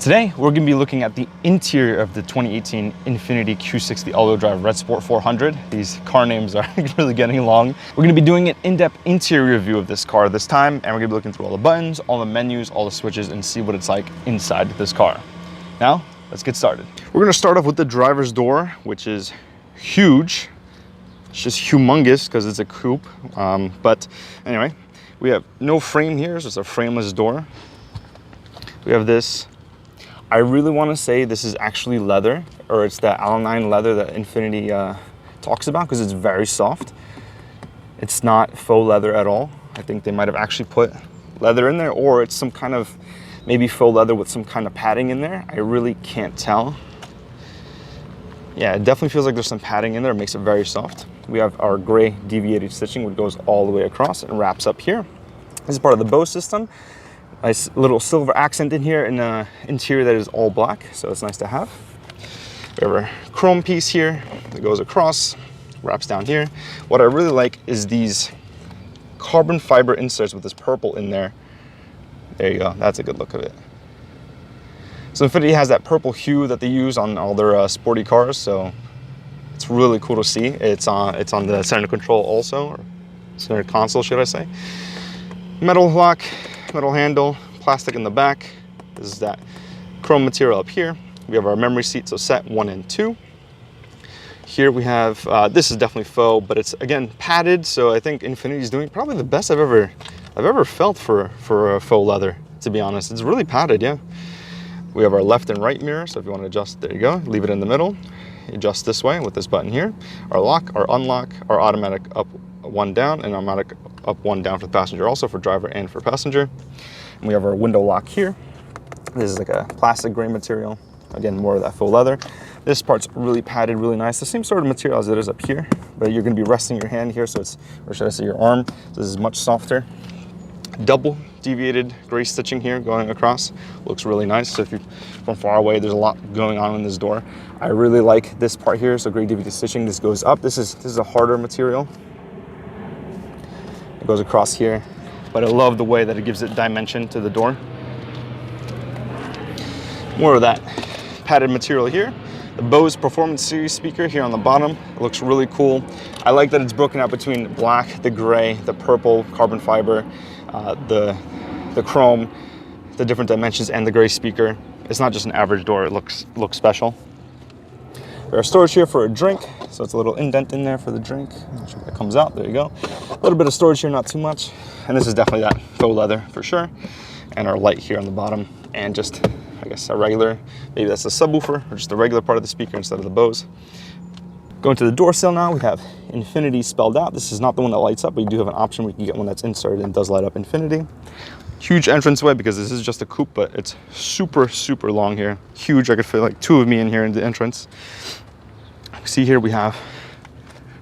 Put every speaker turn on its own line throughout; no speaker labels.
Today, we're going to be looking at the interior of the 2018 Infiniti Q60 all-wheel drive Red Sport 400. These car names are really getting long. We're going to be doing an in-depth interior review of this car this time, and we're going to be looking through all the buttons, all the menus, all the switches, and see what it's like inside this car. Now, let's get started. We're going to start off with the driver's door, which is huge. It's just humongous because it's a coupe. But anyway, we have no frame here, so it's a frameless door. We have this. I really want to say this is actually leather, or it's that Alanine leather that Infiniti talks about, because it's very soft. It's not faux leather at all. I think they might have actually put leather in there, or it's some kind of maybe faux leather with some kind of padding in there. I really can't tell. Yeah, it definitely feels like there's some padding in there. It makes it very soft. We have our gray deviated stitching, which goes all the way across and wraps up here. This is part of the Bose system. Nice little silver accent in here, and an interior that is all black, so it's nice to have. We have our chrome piece here that goes across, wraps down here. What I really like is these carbon fiber inserts with this purple in there. There you go, that's a good look of it. So Infiniti has that purple hue that they use on all their sporty cars, so it's really cool to see. It's on the center control also, or center console, should I say. Metal lock. Metal handle, plastic in the back. This is that chrome material up here. We have our memory seat, so set 1 and 2. Here we have, this is definitely faux, but it's again padded, so I think Infiniti is doing probably the best I've ever felt for faux leather, to be honest. It's really padded, yeah. We have our left and right mirror, so if you want to adjust, there you go. Leave it in the middle. Adjust this way with this button here. Our lock, our unlock, our automatic up, 1 down, and automatic up 1 down for the passenger, also for driver and for passenger. And we have our window lock here. This is like a plastic gray material. Again, more of that faux leather. This part's really padded, really nice. The same sort of material as it is up here, but you're gonna be resting your hand here, so it's, or should I say your arm. So this is much softer. Double deviated gray stitching here going across. Looks really nice. So if you're from far away, there's a lot going on in this door. I really like this part here. So gray deviated stitching, this goes up. This is a harder material. It goes across here, but I love the way that it gives it dimension to the door. More of that padded material here. The Bose Performance Series speaker here on the bottom. It looks really cool. I like that it's broken out between black, the gray, the purple, carbon fiber, the chrome, the different dimensions, and the gray speaker. It's not just an average door, it looks special. There's storage here for a drink, so it's a little indent in there for the drink. Make sure that comes out, there you go. A little bit of storage here, not too much. And this is definitely that faux leather for sure. And our light here on the bottom, and just, I guess, a regular, maybe that's a subwoofer, or just the regular part of the speaker instead of the Bose. Going to the door sill now, we have Infiniti spelled out. This is not the one that lights up, but you do have an option where you can get one that's inserted and does light up Infiniti. Huge entranceway because this is just a coupe, but it's super, super long here. Huge, I could fit like 2 of me in here in the entrance. See here we have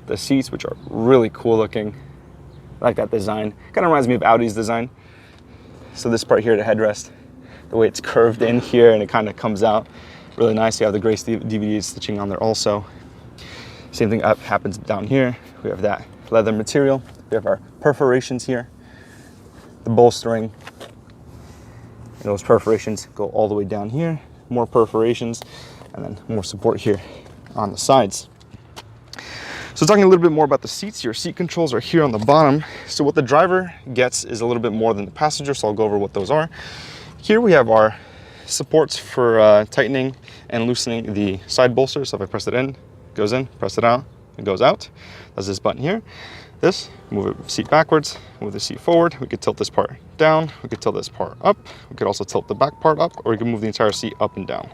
the seats, which are really cool looking. I like that design. Kind of reminds me of Audi's design. So this part here, the headrest, the way it's curved in here and it kind of comes out really nice. You have the gray DVD stitching on there also. Same thing happens down here. We have that leather material. We have our perforations here, the bolstering. And those perforations go all the way down here. More perforations, and then more support here on the sides. So talking a little bit more about the seats, your seat controls are here on the bottom. So what the driver gets is a little bit more than the passenger, so I'll go over what those are. Here we have our supports for tightening and loosening the side bolster. So if I press it in, it goes in, press it out, it goes out. That's this button here. This, move the seat backwards, move the seat forward. We could tilt this part down, we could tilt this part up. We could also tilt the back part up, or we can move the entire seat up and down.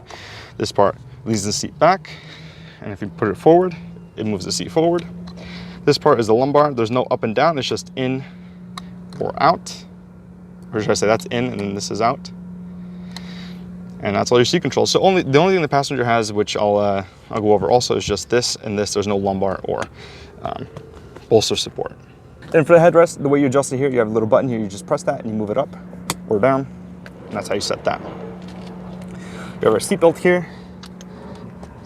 This part leads the seat back, and if you put it forward, it moves the seat forward. This part is the lumbar. There's no up and down, it's just in or out. Or should I say that's in and then this is out. And that's all your seat controls. So the only thing the passenger has, which I'll go over also, is just this and this. There's no lumbar or bolster support. Then for the headrest, the way you adjust it here, you have a little button here. You just press that and you move it up or down, and that's how you set that. We have our seat belt here.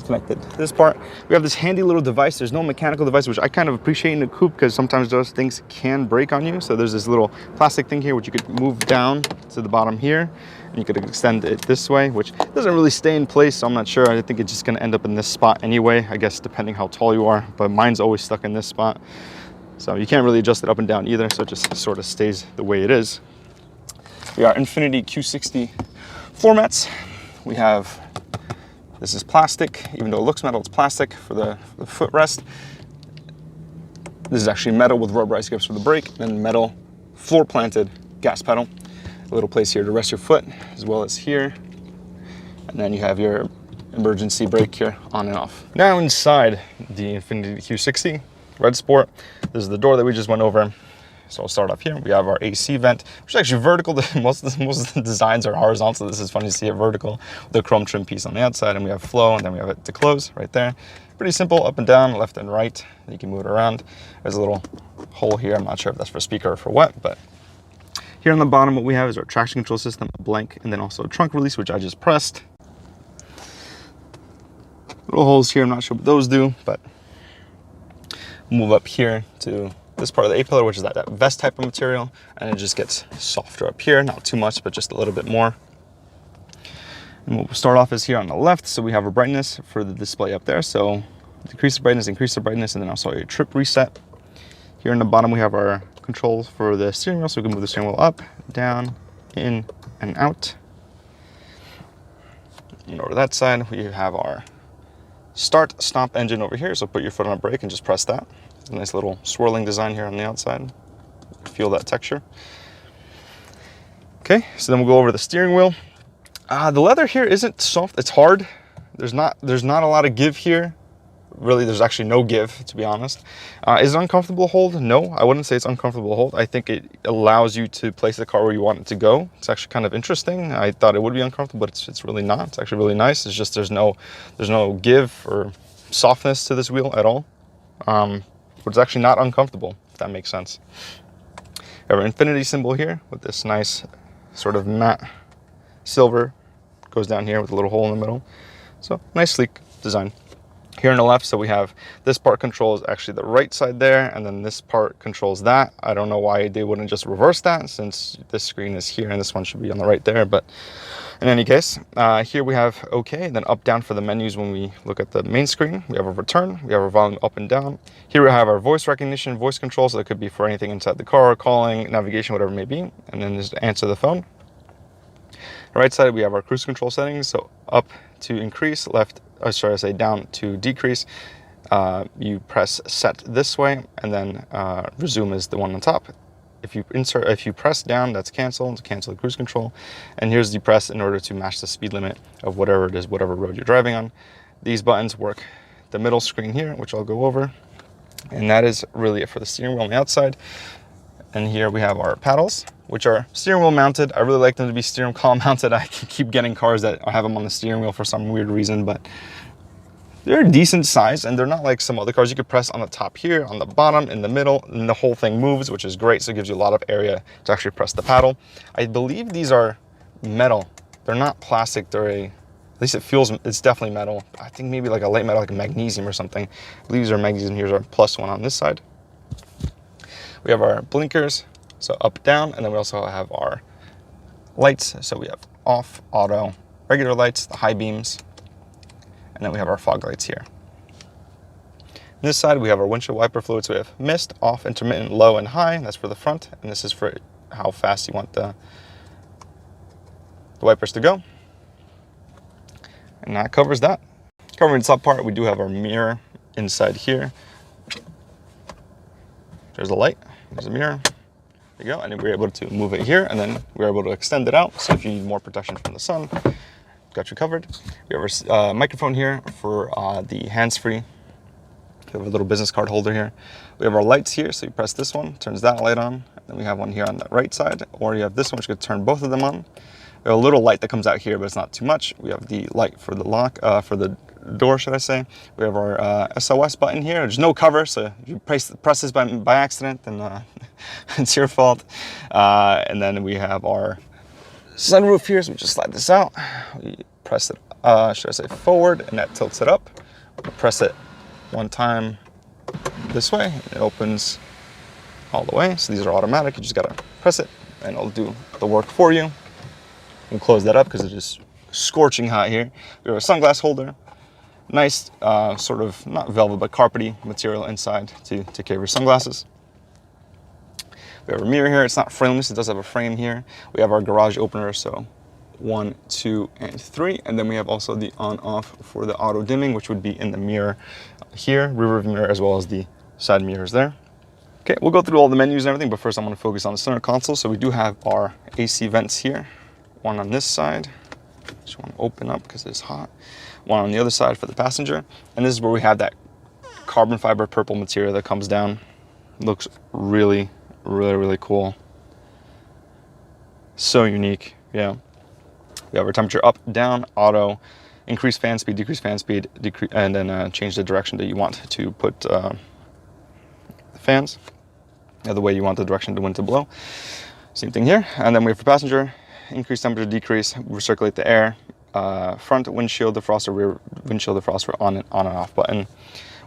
It's connected to this part. We have this handy little device. There's no mechanical device, which I kind of appreciate in a coupe because sometimes those things can break on you. So there's this little plastic thing here, which you could move down to the bottom here. And you could extend it this way, which doesn't really stay in place. So I'm not sure. I think it's just going to end up in this spot anyway, I guess, depending how tall you are. But mine's always stuck in this spot. So you can't really adjust it up and down either. So it just sort of stays the way it is. We are Infiniti Q60 floor mats. We have, this is plastic, even though it looks metal, it's plastic for the footrest. This is actually metal with rubberized grips for the brake, then metal floor planted gas pedal. A little place here to rest your foot, as well as here. And then you have your emergency brake here on and off. Now inside the Infiniti Q60 Red Sport, this is the door that we just went over. So I'll start off here. We have our AC vent, which is actually vertical. Most of the designs are horizontal, so this is funny to see it vertical. The chrome trim piece on the outside, and we have flow, and then we have it to close right there. Pretty simple, up and down, left and right. You can move it around. There's a little hole here. I'm not sure if that's for speaker or for what, but here on the bottom, what we have is our traction control system, a blank, and then also a trunk release, which I just pressed. Little holes here, I'm not sure what those do, but move up here to this part of the A-pillar, which is that vest type of material, and it just gets softer up here, not too much, but just a little bit more. And we'll start off is here on the left, so we have a brightness for the display up there, so decrease the brightness, increase the brightness, and then also a trip reset. Here on the bottom, we have our controls for the steering wheel, so we can move the steering wheel up, down, in, and out. And over that side, we have our start, stop engine over here, so put your foot on a brake and just press that. A nice little swirling design here on the outside. Feel that texture. Okay, so then we'll go over the steering wheel. The leather here isn't soft, it's hard. There's not a lot of give here. Really, there's actually no give, to be honest. Is it uncomfortable to hold? No, I wouldn't say it's uncomfortable to hold. I think it allows you to place the car where you want it to go. It's actually kind of interesting. I thought it would be uncomfortable, but it's really not. It's actually really nice. It's just there's no give or softness to this wheel at all. But it's actually not uncomfortable, if that makes sense. We have our Infiniti symbol here with this nice sort of matte silver. Goes down here with a little hole in the middle. So nice sleek design. Here on the left, so we have this part controls actually the right side there, and then this part controls that. I don't know why they wouldn't just reverse that, since this screen is here and this one should be on the right there, but in any case, here we have OK, then up down for the menus. When we look at the main screen, we have a return, we have our volume up and down. Here we have our voice recognition, voice control, so that could be for anything inside the car, calling, navigation, whatever it may be, and then just answer the phone. Right side, we have our cruise control settings, so up to increase, left, down to decrease. You press set this way, and then resume is the one on top. If you press down, that's cancel, to cancel the cruise control. And here's the press in order to match the speed limit of whatever it is, whatever road you're driving on. These buttons work the middle screen here, which I'll go over. And that is really it for the steering wheel on the outside. And here we have our paddles, which are steering wheel mounted. I really like them to be steering column mounted. I keep getting cars that have them on the steering wheel for some weird reason, but they're a decent size, and they're not like some other cars. You could press on the top here, on the bottom, in the middle, and the whole thing moves, which is great. So it gives you a lot of area to actually press the paddle. I believe these are metal. They're not plastic. At least it feels, it's definitely metal. I think maybe like a light metal, like a magnesium or something. I believe these are magnesium. Here's our plus one on this side. We have our blinkers, so up, down, and then we also have our lights. So we have off, auto, regular lights, the high beams, and then we have our fog lights here. On this side, we have our windshield wiper fluid. So we have mist, off, intermittent, low, and high. That's for the front, and this is for how fast you want the wipers to go. And that covers that. Covering the top part, we do have our mirror inside here. There's a light. There's a mirror. There you go. And then we're able to move it here, and then we're able to extend it out. So if you need more protection from the sun, got you covered. We have our microphone here for the hands-free. We have a little business card holder here. We have our lights here, so you press this one, turns that light on. And then we have one here on the right side, or you have this one, which could turn both of them on. We have a little light that comes out here, but it's not too much. We have the light for the lock, for the door, should I say. We have our SOS button here. There's no cover, so if you press this by accident, then it's your fault. And then we have our sunroof here, so we just slide this out. We press it, should I say forward, and that tilts it up. We'll press it one time this way, and it opens all the way. So these are automatic. You just gotta press it, and it'll do the work for you. We'll close that up because it's just scorching hot here. We have a sunglass holder. Nice, sort of, not velvet, but carpety material inside to take care of your sunglasses. We have a mirror here. It's not frameless. It does have a frame here. We have our garage opener, so 1, 2, and 3. And then we have also the on-off for the auto dimming, which would be in the mirror here, rear view mirror, as well as the side mirrors there. Okay, we'll go through all the menus and everything, but first I'm going to focus on the center console. So we do have our AC vents here. One on this side. Just want to open up because it's hot. One on the other side for the passenger. And this is where we have that carbon fiber purple material that comes down. Looks really, really cool. So unique, yeah. We have our temperature up, down, auto, increase fan speed, decrease fan speed, and then change the direction that you want to put the fans, the way you want the direction of the wind to blow. Same thing here. And then we have for passenger, increase temperature, decrease, recirculate the air, front windshield defroster, rear windshield defroster, on and off button.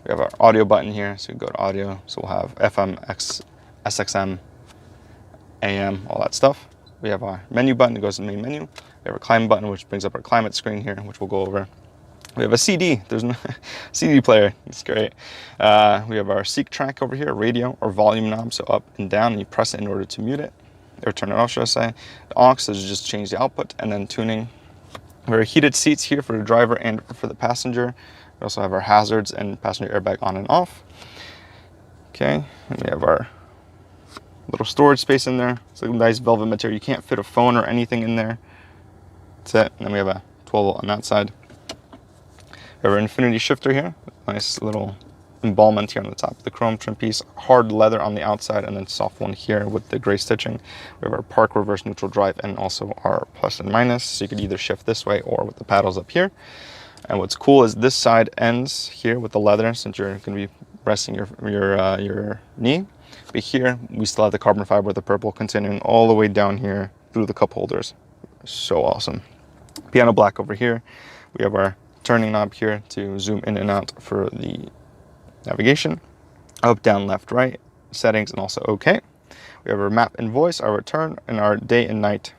We have our audio button here, so you can go to audio. So we'll have FM, SXM, AM, all that stuff. We have our menu button that goes to the main menu. We have our climate button, which brings up our climate screen here, which we'll go over. We have a CD. There's no CD player. It's great. We have our seek track over here, radio or volume knob, so up and down, and you press it in order to mute it, or turn it off, should I say. The aux is just change the output, and then tuning. We have heated seats here for the driver and for the passenger. We also have our hazards and passenger airbag on and off. Okay, and we have our little storage space in there. It's like a nice velvet material. You can't fit a phone or anything in there. That's it. And then we have a 12 volt on that side. We have our Infiniti shifter here. Nice little emballment here on the top of the chrome trim piece. Hard leather on the outside, and then soft one here with the gray stitching. We have our park, reverse, neutral, drive, and also our plus and minus. So you could either shift this way or with the paddles up here. And what's cool is this side ends here with the leather, since you're going to be resting your knee. But here we still have the carbon fiber with the purple continuing all the way down here through the cup holders. So awesome. Piano black over here. We have our turning knob here to zoom in and out for the navigation. Up, down, left, right, settings, and also OK. We have our map and voice, our return, and our day and night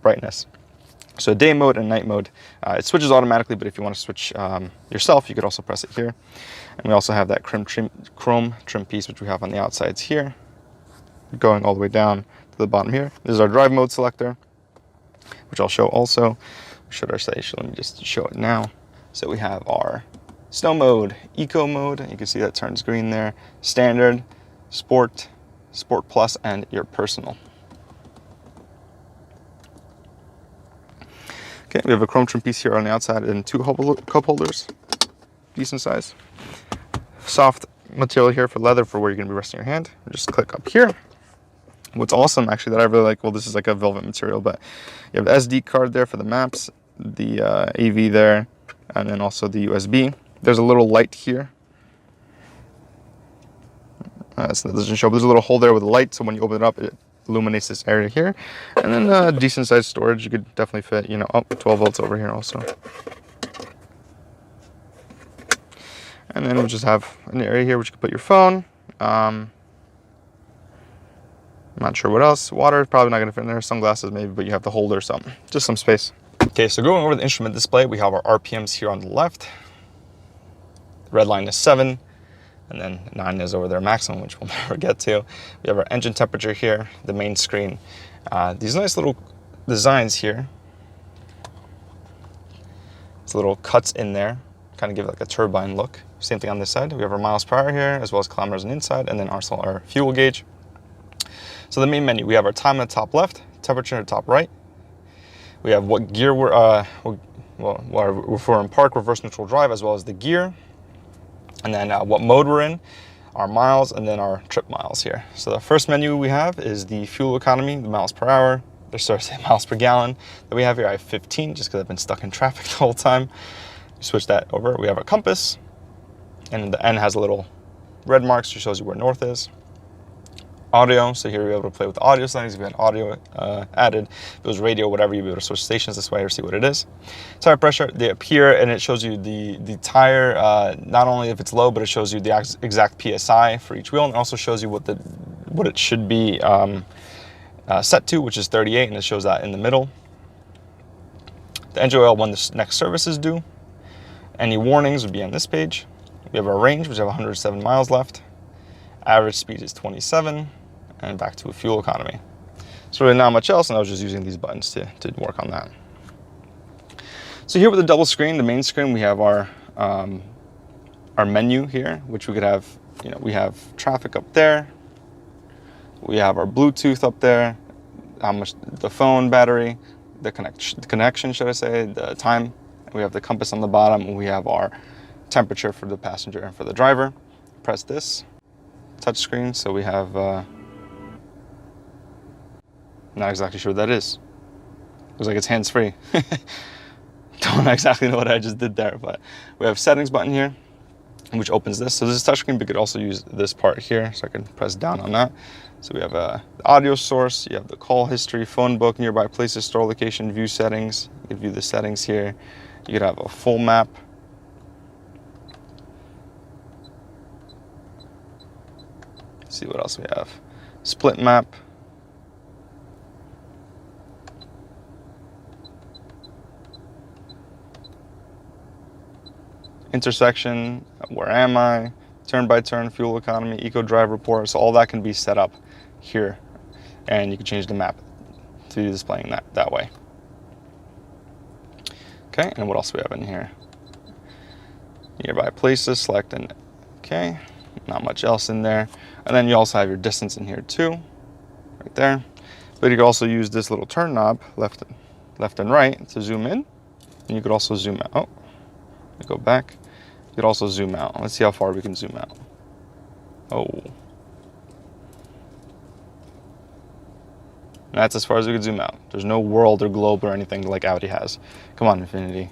brightness. So day mode and night mode, it switches automatically, but if you want to switch yourself, you could also press it here. And we also have that chrome trim piece, which we have on the outsides here, going all the way down to the bottom here. This is our drive mode selector, which I'll show also. Should I say, let me just show it now. So we have our snow mode, eco mode. You can see that turns green there. Standard, sport, sport plus, and your personal. Okay, we have a chrome trim piece here on the outside and 2 cup holders, decent size. Soft material here for leather for where you're gonna be resting your hand. Just click up here. What's awesome actually that I really like, well, this is like a velvet material, but you have the SD card there for the maps, the AV there, and then also the USB. There's a little light here. So that doesn't show, but there's a little hole there with a light, so when you open it up, it illuminates this area here. And then decent sized storage. You could definitely fit, you know, 12 volts over here also. And then we'll just have an area here which you can put your phone. I'm not sure what else. Water, probably not gonna fit in there. Sunglasses maybe, but you have the holder, so just some space. Okay, so going over the instrument display, we have our RPMs here on the left. The red line is 7. And then 9 is over there maximum, which we'll never get to. We have our engine temperature here, the main screen. These nice little designs here. It's little cuts in there, kind of give it like a turbine look. Same thing on this side. We have our miles per hour here, as well as kilometers on the inside, and then also our fuel gauge. So the main menu, we have our time at the top left, temperature at the top right. We have what gear we're in park, reverse, neutral, drive, as well as the gear. And then what mode we're in, our miles, and then our trip miles here. So the first menu we have is the fuel economy, the miles per hour, or sorry, miles per gallon that we have here. I have 15 just because I've been stuck in traffic the whole time. You switch that over. We have our compass, and the N has a little red marks, which shows you where north is. audio. So here we're able to play with the audio settings. If you had audio added, if it was radio, whatever, you'll be able to switch stations this way or see what it is. Tire pressure, they appear and it shows you the tire, not only if it's low, but it shows you the exact PSI for each wheel, and it also shows you what it should be set to, which is 38, and it shows that in the middle. The engine oil when the next service is due. Any warnings would be on this page. We have our range, which have 107 miles left. Average speed is 27, and back to a fuel economy. So really not much else, and I was just using these buttons to work on that. So here with the double screen, the main screen, we have our menu here, which we could have, we have traffic up there. We have our Bluetooth up there, how much the phone battery, the connection, should I say, the time. We have the compass on the bottom, and we have our temperature for the passenger and for the driver. Press this, touch screen, so we have, not exactly sure what that is. Looks like it's hands-free. Don't exactly know what I just did there, but we have settings button here, which opens this. So this is touchscreen, but you could also use this part here, so I can press down on that. So we have the audio source, you have the call history, phone book, nearby places, store location, view settings. You can view the settings here. You could have a full map. Let's see what else we have. Split map. Intersection, where am I? Turn by turn, fuel economy, eco drive report. So all that can be set up here, and you can change the map to be displaying that way. Okay, and what else do we have in here? Nearby places, select, and okay, not much else in there. And then you also have your distance in here too, right there. But you could also use this little turn knob, left and right, to zoom in, and you could also zoom out. Oh, let me go back. You could also zoom out. Let's see how far we can zoom out. Oh. That's as far as we could zoom out. There's no world or globe or anything like Audi has. Come on, Infiniti.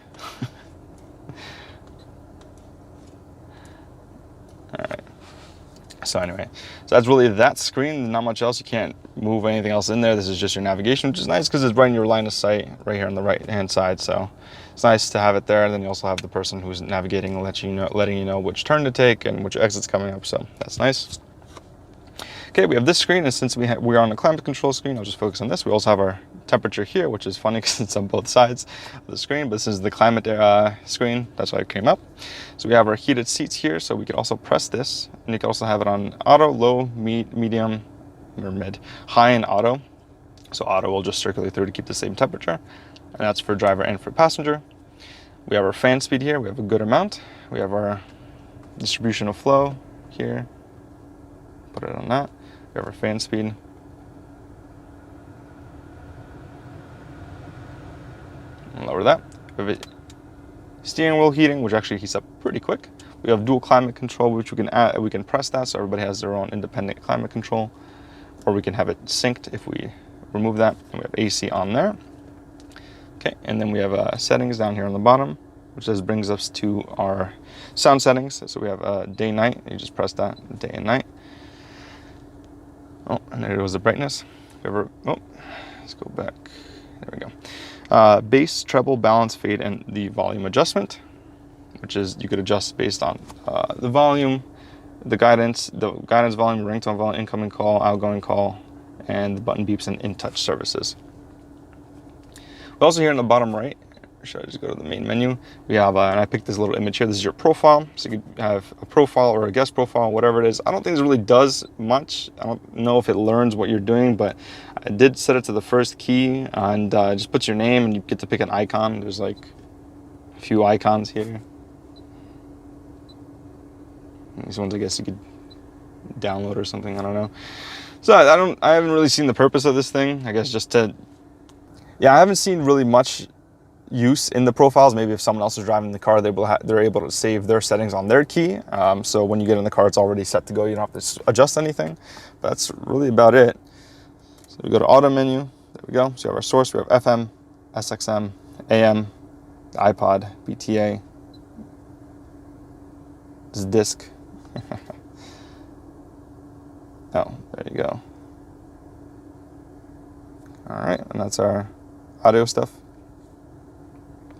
All right. So anyway, so that's really that screen. Not much else. You can't move anything else in there. This is just your navigation, which is nice because it's right in your line of sight right here on the right-hand side. So it's nice to have it there. And then you also have the person who's navigating and letting you know which turn to take and which exit's coming up. So that's nice. Okay, we have this screen, and since we're on the climate control screen, I'll just focus on this. We also have our temperature here, which is funny because it's on both sides of the screen, but this is the climate screen. That's why it came up. So we have our heated seats here, so we can also press this, and you can also have it on auto, low, medium, or mid, high, and auto. So auto will just circulate through to keep the same temperature, and that's for driver and for passenger. We have our fan speed here. We have a good amount. We have our distribution of flow here. Put it on that. We have our fan speed. And lower that. We have steering wheel heating, which actually heats up pretty quick. We have dual climate control, which we can add. We can press that, so everybody has their own independent climate control, or we can have it synced if we remove that. And we have AC on there. Okay, and then we have settings down here on the bottom, which just brings us to our sound settings. So we have day, night. You just press that, day and night. Oh, and there goes the brightness. Let's go back. There we go. Bass, treble, balance, fade, and the volume adjustment, which is you could adjust based on the volume, the guidance volume, ringtone volume, incoming call, outgoing call, and the button beeps and in-touch services. We also here in the bottom right, or should I just go to the main menu? We have, and I picked this little image here. This is your profile. So you could have a profile or a guest profile, whatever it is. I don't think this really does much. I don't know if it learns what you're doing, but I did set it to the first key, and just puts your name, and you get to pick an icon. There's like a few icons here. These ones I guess you could download or something. I don't know. So I haven't really seen the purpose of this thing. I guess just to, yeah, I haven't seen really much use in the profiles. Maybe if someone else is driving the car, they're able to save their settings on their key. So when you get in the car, it's already set to go. You don't have to adjust anything. But that's really about it. So we go to auto menu. There we go. So we have our source. We have FM, SXM, AM, iPod, BTA. This is disc. Oh, there you go. All right, and that's our audio stuff.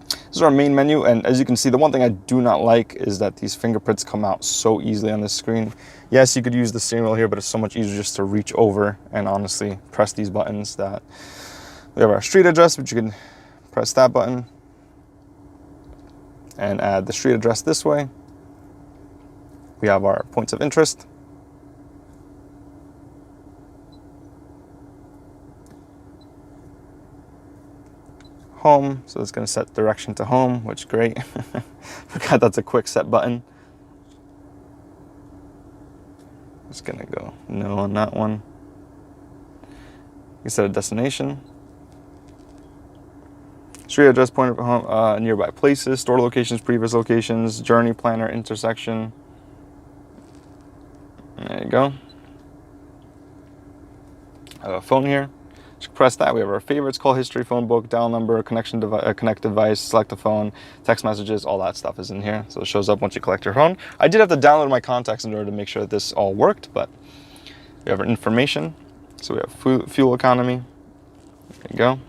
This is our main menu, and as you can see, the one thing I do not like is that these fingerprints come out so easily on this screen. Yes, you could use the steering wheel here, but it's so much easier just to reach over and honestly press these buttons. That we have our street address, which you can press that button and add the street address this way. We have our points of interest. Home, so it's going to set direction to home, which great. Forgot that's a quick set button. Just going to go no on that one. You set a destination. Street address, point of home, nearby places, store locations, previous locations, journey planner, intersection. There you go. I have a phone here. Just press that. We have our favorites, call history, phone book, dial number, connection connect device, select a phone, text messages, all that stuff is in here. So it shows up once you collect your phone. I did have to download my contacts in order to make sure that this all worked, but we have our information. So we have fuel economy. There you go.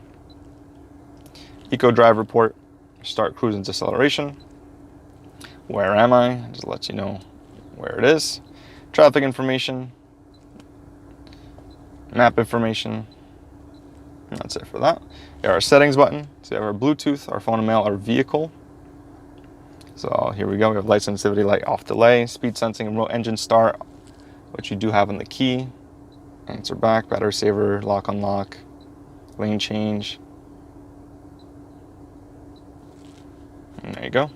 Eco drive report, start cruise and deceleration. Where am I? Just lets you know where it is. Traffic information, map information. And that's it for that. We have our settings button. So we have our Bluetooth, our phone and mail, our vehicle. So here we go. We have light sensitivity, light off delay, speed sensing, remote engine start, which you do have on the key. Answer back, battery saver, lock unlock, lane change. And there you go.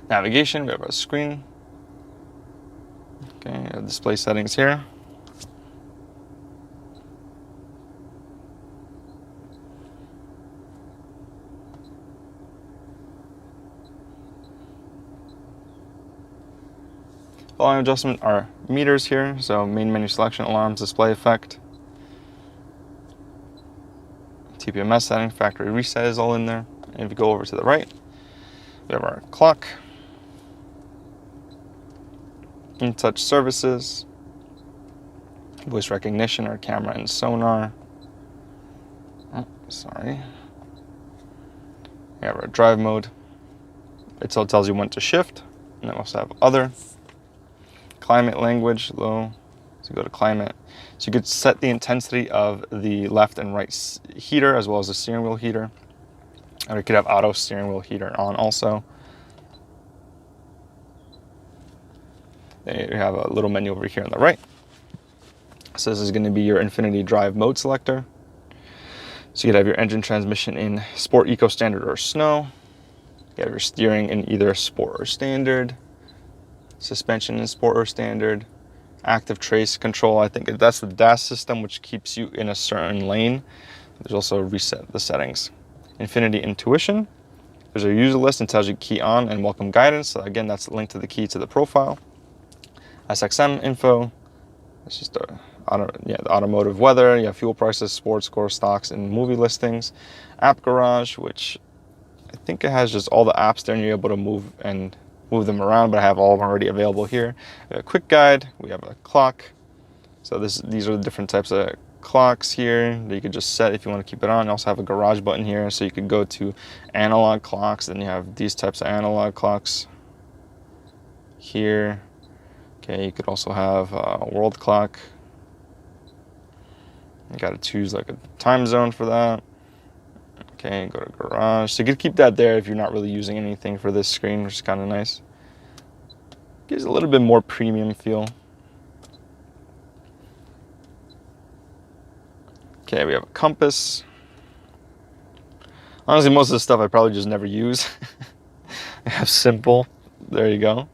Navigation, we have our screen. Okay, we have display settings here. Volume adjustment are meters here, so main menu selection, alarms, display effect. TPMS setting, factory reset is all in there. And if you go over to the right, we have our clock, InTouch services, voice recognition, our camera and sonar. Oh, sorry. We have our drive mode. It still tells you when to shift. And then we also have other. Climate language, low. So you go to climate. So you could set the intensity of the left and right heater as well as the steering wheel heater. Or you could have auto steering wheel heater on also. Then you have a little menu over here on the right. So this is going to be your Infiniti drive mode selector. So you could have your engine transmission in sport, eco, standard, or snow. You have your steering in either sport or standard. Suspension in sport or standard. Active trace control, I think that's the DAS system, which keeps you in a certain lane. There's also reset the settings. Infiniti Intuition. There's a user list and tells you key on and welcome guidance. So again, that's linked to the key to the profile. SXM info. It's just the automotive weather. You have fuel prices, sports score, stocks, and movie listings. App Garage, which I think it has just all the apps there, and you're able to move them around, but I have all of them already available here. We have a quick guide. We have a clock. So these are the different types of clocks here that you could just set if you want to keep it on. You also have a garage button here, so you could go to analog clocks. Then you have these types of analog clocks here. Okay, you could also have a world clock. You got to choose like a time zone for that. Okay, go to garage. So you could keep that there if you're not really using anything for this screen, which is kind of nice. Gives a little bit more premium feel. Okay, we have a compass. Honestly, most of the stuff I probably just never use. I have simple. There you go.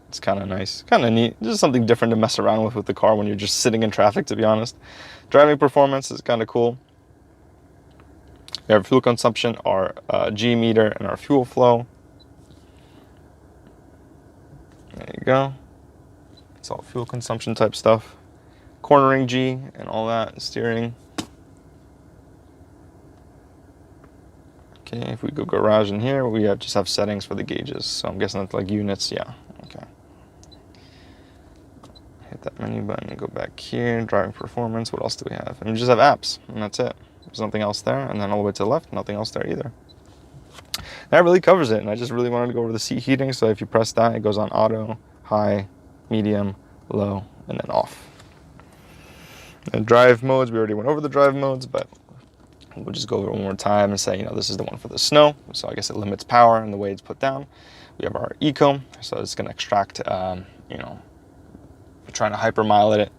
It's kind of nice, kind of neat. Just something different to mess around with the car when you're just sitting in traffic, to be honest. Driving performance is kind of cool. We have fuel consumption, our G meter, and our fuel flow. There you go. It's all fuel consumption type stuff. Cornering G and all that, steering. Okay, if we go garage in here, we just have settings for the gauges. So I'm guessing that's like units, yeah, okay. Hit that menu button and go back here, driving performance. What else do we have? And we just have apps, and that's it. There's nothing else there, and then all the way to the left, nothing else there either. That really covers it, and I just really wanted to go over the seat heating. So if you press that, it goes on auto, high, medium, low, and then off. And drive modes, we already went over the drive modes, but we'll just go over it one more time and say, you know, this is the one for the snow. So I guess it limits power and the way it's put down. We have our eco, so it's going to extract, you know, we're trying to hypermile it,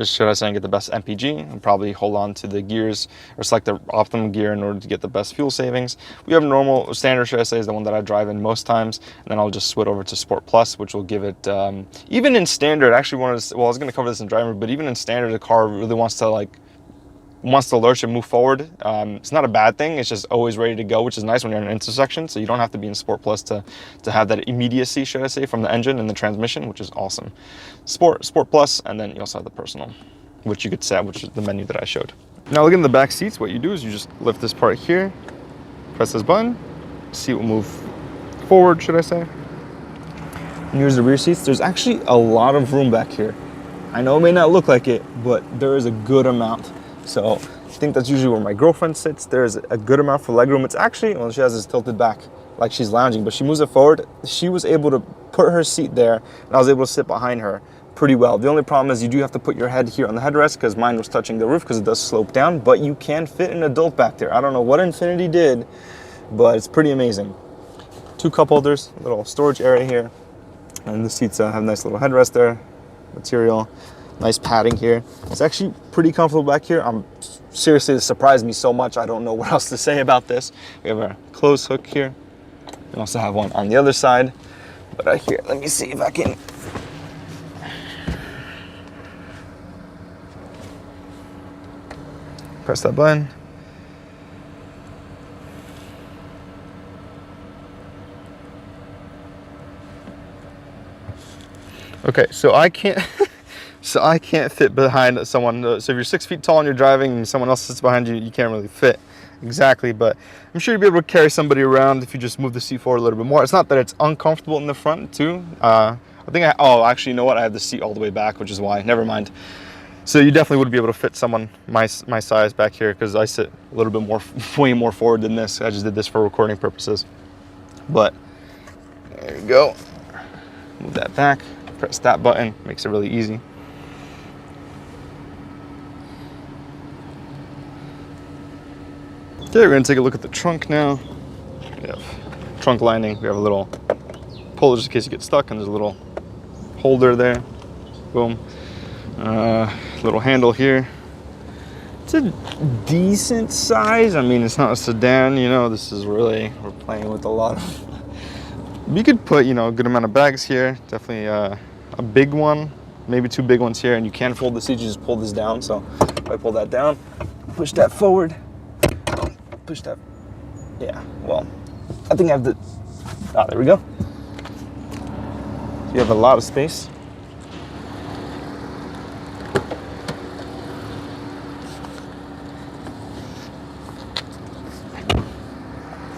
should I say, and get the best MPG, and probably hold on to the gears or select the optimum gear in order to get the best fuel savings. We have normal, standard, should I say, is the one that I drive in most times, and then I'll just switch over to Sport Plus, which will give it, even in standard, I actually wanted to, well, I was going to cover this in driving, but even in standard, the car really wants to lurch and move forward. It's not a bad thing. It's just always ready to go, which is nice when you're in an intersection. So you don't have to be in Sport Plus to have that immediacy, should I say, from the engine and the transmission, which is awesome. Sport Plus, and then you also have the personal, which you could set, which is the menu that I showed. Now looking at the back seats, what you do is you just lift this part here, press this button, seat will move forward, should I say. And here's the rear seats. There's actually a lot of room back here. I know it may not look like it, but there is a good amount. So I think that's usually where my girlfriend sits. There's a good amount for legroom. It's actually, well, she has this tilted back like she's lounging, but she moves it forward. She was able to put her seat there, and I was able to sit behind her pretty well. The only problem is you do have to put your head here on the headrest because mine was touching the roof because it does slope down, but you can fit an adult back there. I don't know what Infiniti did, but it's pretty amazing. 2 cup holders, little storage area here, and the seats have a nice little headrest there, material. Nice padding here. It's actually pretty comfortable back here. Seriously, it surprised me so much. I don't know what else to say about this. We have our clothes hook here. We also have one on the other side. But right here, let me see if I can. Press that button. Okay, so I can't. So I can't fit behind someone. So if you're 6 feet tall and you're driving and someone else sits behind you, you can't really fit exactly. But I'm sure you'll be able to carry somebody around if you just move the seat forward a little bit more. It's not that it's uncomfortable in the front too. Oh, actually, you know what? I have the seat all the way back, which is why. Never mind. So you definitely would be able to fit someone my size back here because I sit a little bit more, way more forward than this. I just did this for recording purposes. But there you go. Move that back. Press that button. Makes it really easy. Okay, we're gonna take a look at the trunk now. We have trunk lining. We have a little pull just in case you get stuck, and there's a little holder there. Boom. Little handle here. It's a decent size. I mean, it's not a sedan, you know. This is really, we're playing with a lot of. We could put, you know, a good amount of bags here. Definitely a big one, maybe 2 big ones here, and you can fold the seat. You just pull this down. So if I pull that down, push that forward. Push that, yeah, well, I think I have the, there we go. You have a lot of space.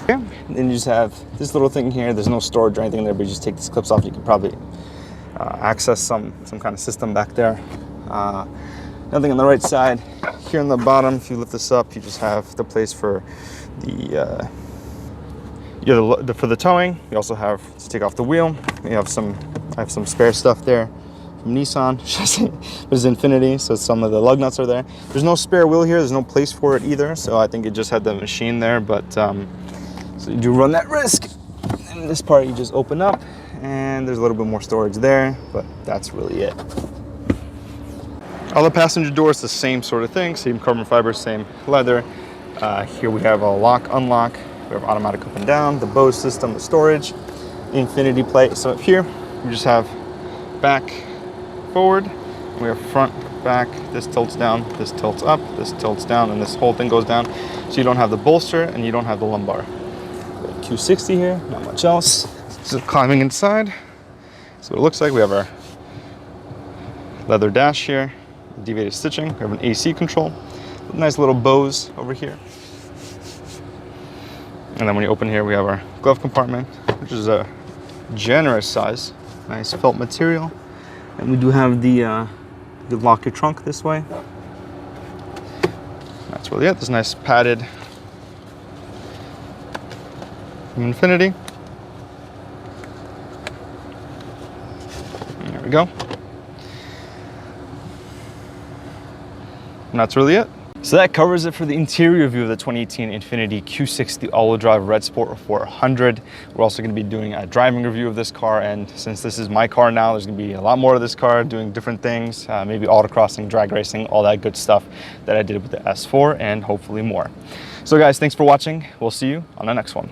Okay, then you just have this little thing here. There's no storage or anything there, but you just take these clips off. You can probably access some kind of system back there. Nothing on the right side. Here on the bottom, if you lift this up, you just have the place for the for the towing. You also have to take off the wheel. I have some spare stuff there from Nissan. There's Infiniti, so some of the lug nuts are there. There's no spare wheel here. There's no place for it either. So I think it just had the machine there, but so you do run that risk. And this part you just open up, and there's a little bit more storage there, but that's really it. All the passenger doors, the same sort of thing, same carbon fiber, same leather. Here we have a lock, unlock. We have automatic up and down, the Bose system, the storage, Infiniti plate. So here we just have back, forward. We have front, back. This tilts down, this tilts up, this tilts down, and this whole thing goes down. So you don't have the bolster and you don't have the lumbar. Q60 here, not much else. Just climbing inside. So what it looks like, we have our leather dash here. Deviated stitching. We have an AC control. Nice little Bose over here. And then when you open here, we have our glove compartment, which is a generous size. Nice felt material. And we do have the you can lock your trunk this way. That's really it. This nice padded from Infiniti. There we go. And that's really it. So that covers it for the interior view of the 2018 Infiniti Q60 all-wheel drive Red Sport 400. We're also going to be doing a driving review of this car, and since this is my car now, there's going to be a lot more of this car doing different things, maybe autocrossing, drag racing, all that good stuff that I did with the S4, and hopefully more. So guys, thanks for watching. We'll see you on the next one.